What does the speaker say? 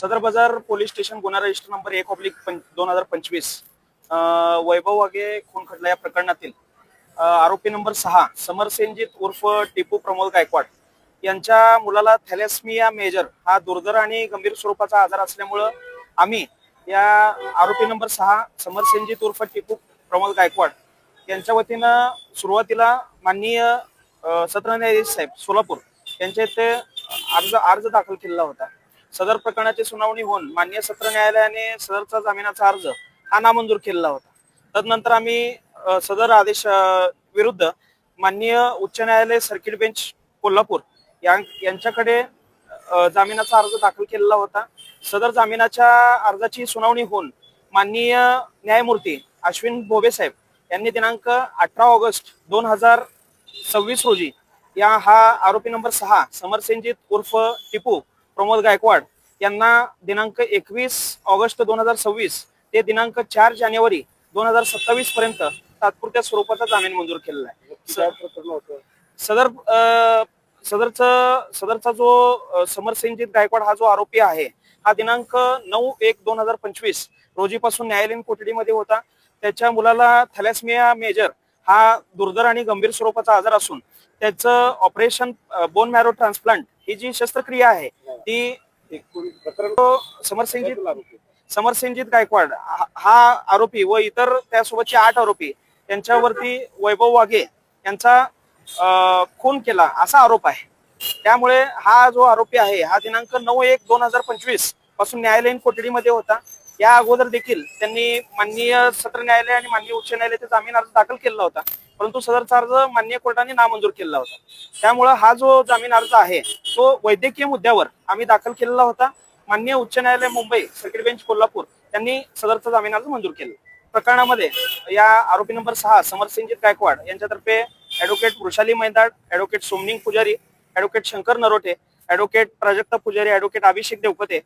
सदर बाजार police station गुन्हा रजिस्टर नंबर 1/2025 वैभव वागे खून खटला या प्रकरणातील आरोपी नंबर 6 समर सेनजीत उर्फ टिपू प्रमोद गायकवाड यांच्या मुलाला थॅलेसमिया मेजर हा दुर्धर आणि गंभीर स्वरूपाचा आजार असल्यामुळं आम्ही या आरोपी नंबर 6 समर सेनजीत उर्फ टिपू प्रमोद गायकवाड यांच्या वतीनं सुरुवातीला माननीय सत्र न्यायाधीश साहेब सोलापूर यांच्या इथे अर्ज दाखल केलेला होता। सदर प्रकरणाची सुनावणी होऊन माननीय सत्र न्यायालयाने सदरचा जामिनाचा अर्ज हा नामंजूर केलेला होता। तदनंतर आम्ही सदर आदेश विरुद्ध माननीय उच्च न्यायालय सर्किट बेंच कोल्हापूर यांच्याकडे जामिनाचा अर्ज दाखल केलेला होता। सदर जामिनाच्या अर्जाची सुनावणी होऊन माननीय न्यायमूर्ती अश्विन भोबे साहेब यांनी दिनांक 18 ऑगस्ट 2026 रोजी हा आरोपी नंबर 6 समर सेनजीत उर्फ टिपू प्रमोद गायकवाड यांना दिनांक 21 ऑगस्ट 2026 ते दिनांक 4 जानेवारी 2027 पर्यंत तात्पुरत्या स्वरूपाचा जामीन मंजूर केलेला आहे। सदरचा जो समर सेनजीत गायकवाड हा जो आरोपी आहे हा दिनांक 9/1/2025 रोजीपासून न्यायालयीन कोठडीमध्ये होता। त्याच्या मुलाला थॅलेसमिया मेजर हा दुर्धर आणि गंभीर स्वरूपाचा आजार असून त्याचं ऑपरेशन बोन मॅरो ट्रान्सप्लांट ही जी शस्त्रक्रिया आहे ती समर सेनजीत गायकवाड हा आरोपी व इतर त्यासोबतचे 8 आरोपी त्यांच्यावरती वैभव वागे यांचा खून केला असा आरोप आहे। त्यामुळे हा जो आरोपी आहे हा दिनांक 9/1/2025 पासून न्यायालयीन कोठडीमध्ये होता। या अगोदर देखील त्यांनी माननीय सत्र न्यायालय आणि माननीय उच्च न्यायालयाचे जामीन अर्ज दाखल केला होता, परंतु सदरचा अर्ज माननीय कोर्टाने नामंजूर केला होता। त्यामुळे हा जो जामीन अर्ज आहे तो वैद्यकीय मुद्द्यावर आम्ही दाखल केलेला होता। माननीय उच्च न्यायालय मुंबई सर्किट बेंच कोल्हापूर यांनी सदरचा जामीन अर्ज मंजूर केला। प्रकरणामध्ये या आरोपी नंबर 6 समर सेनजीत गायकवाड यांच्यातर्फे ऍडव्होकेट वृषाली मैदाड, ऍडव्होकेट सोमनिंग पुजारी, ऍडव्होकेट शंकर नरोटे, ऍडव्होकेट प्राजक्ता पुजारी, ऍडव्होकेट अभिषेक देवकते